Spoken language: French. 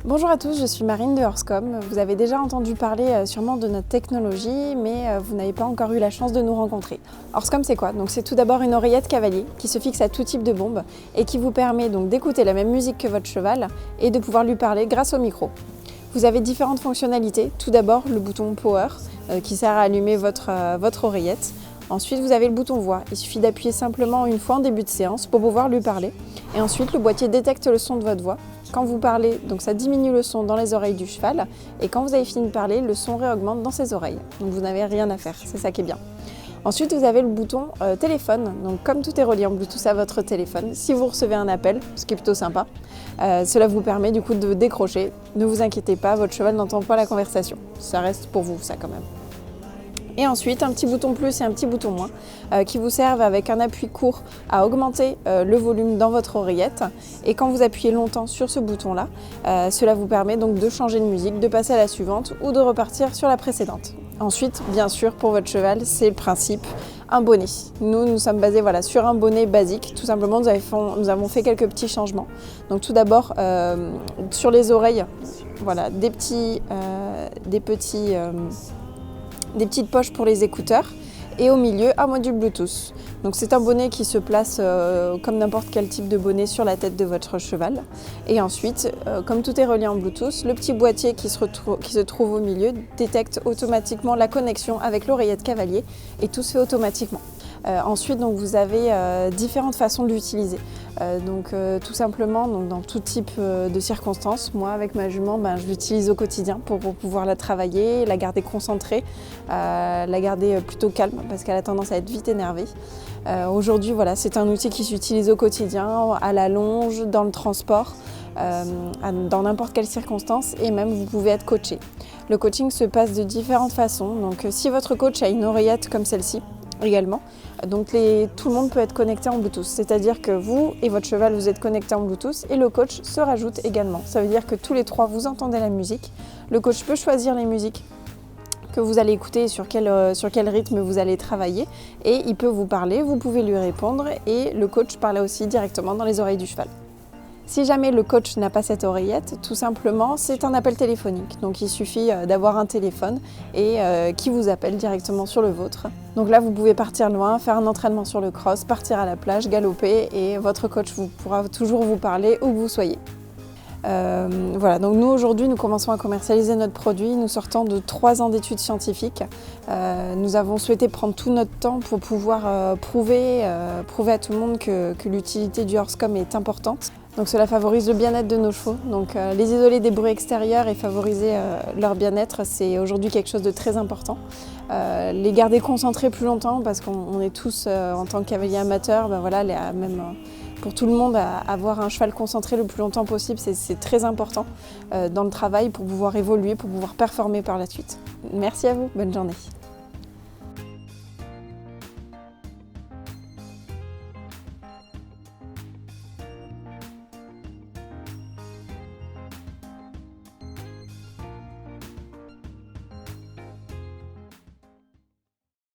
Bonjour à tous, je suis Marine de Horsecom. Vous avez déjà entendu parler sûrement de notre technologie, mais vous n'avez pas encore eu la chance de nous rencontrer. Horsecom, c'est quoi? Donc c'est tout d'abord une oreillette cavalier qui se fixe à tout type de bombe et qui vous permet donc d'écouter la même musique que votre cheval et de pouvoir lui parler grâce au micro. Vous avez différentes fonctionnalités. Tout d'abord le bouton Power qui sert à allumer votre oreillette. Ensuite, vous avez le bouton voix. Il suffit d'appuyer simplement une fois en début de séance pour pouvoir lui parler. Et ensuite, le boîtier détecte le son de votre voix. Quand vous parlez, donc ça diminue le son dans les oreilles du cheval. Et quand vous avez fini de parler, le son réaugmente dans ses oreilles. Donc vous n'avez rien à faire, c'est ça qui est bien. Ensuite, vous avez le bouton téléphone. Donc comme tout est relié en Bluetooth à votre téléphone, si vous recevez un appel, ce qui est plutôt sympa, cela vous permet du coup de décrocher. Ne vous inquiétez pas, votre cheval n'entend pas la conversation. Ça reste pour vous, ça quand même. Et ensuite, un petit bouton plus et un petit bouton moins qui vous servent avec un appui court à augmenter le volume dans votre oreillette. Et quand vous appuyez longtemps sur ce bouton-là, cela vous permet donc de changer de musique, de passer à la suivante ou de repartir sur la précédente. Ensuite, bien sûr, pour votre cheval, c'est le principe, un bonnet. Nous sommes basés sur un bonnet basique. Tout simplement, nous avons fait quelques petits changements. Donc tout d'abord, sur les oreilles, voilà, des petites poches pour les écouteurs et au milieu un module Bluetooth. Donc c'est un bonnet qui se place comme n'importe quel type de bonnet sur la tête de votre cheval. Et ensuite, comme tout est relié en Bluetooth, le petit boîtier qui se trouve au milieu détecte automatiquement la connexion avec l'oreillette cavalier et tout se fait automatiquement. Ensuite, donc, vous avez différentes façons de l'utiliser. Tout simplement, dans tout type de circonstances, moi avec ma jument, je l'utilise au quotidien pour pouvoir la travailler, la garder concentrée, la garder plutôt calme parce qu'elle a tendance à être vite énervée. Aujourd'hui, c'est un outil qui s'utilise au quotidien, à la longe, dans le transport, dans n'importe quelle circonstance et même vous pouvez être coaché. Le coaching se passe de différentes façons. Donc si votre coach a une oreillette comme celle-ci, également. Donc tout le monde peut être connecté en Bluetooth, c'est-à-dire que vous et votre cheval vous êtes connectés en Bluetooth et le coach se rajoute également. Ça veut dire que tous les trois vous entendez la musique. Le coach peut choisir les musiques que vous allez écouter et sur quel rythme vous allez travailler et il peut vous parler, vous pouvez lui répondre et le coach parle aussi directement dans les oreilles du cheval. Si jamais le coach n'a pas cette oreillette, tout simplement, c'est un appel téléphonique. Donc il suffit d'avoir un téléphone et qui vous appelle directement sur le vôtre. Donc là, vous pouvez partir loin, faire un entraînement sur le cross, partir à la plage, galoper et votre coach pourra toujours vous parler où que vous soyez. Donc nous aujourd'hui nous commençons à commercialiser notre produit, nous sortons de 3 ans d'études scientifiques. Nous avons souhaité prendre tout notre temps pour pouvoir prouver à tout le monde que l'utilité du Horsecom est importante. Donc cela favorise le bien-être de nos chevaux. Donc les isoler des bruits extérieurs et favoriser leur bien-être, c'est aujourd'hui quelque chose de très important. Les garder concentrés plus longtemps parce qu'on est tous en tant que cavaliers amateurs, même pour tout le monde, avoir un cheval concentré le plus longtemps possible, c'est très important dans le travail pour pouvoir évoluer, pour pouvoir performer par la suite. Merci à vous, bonne journée.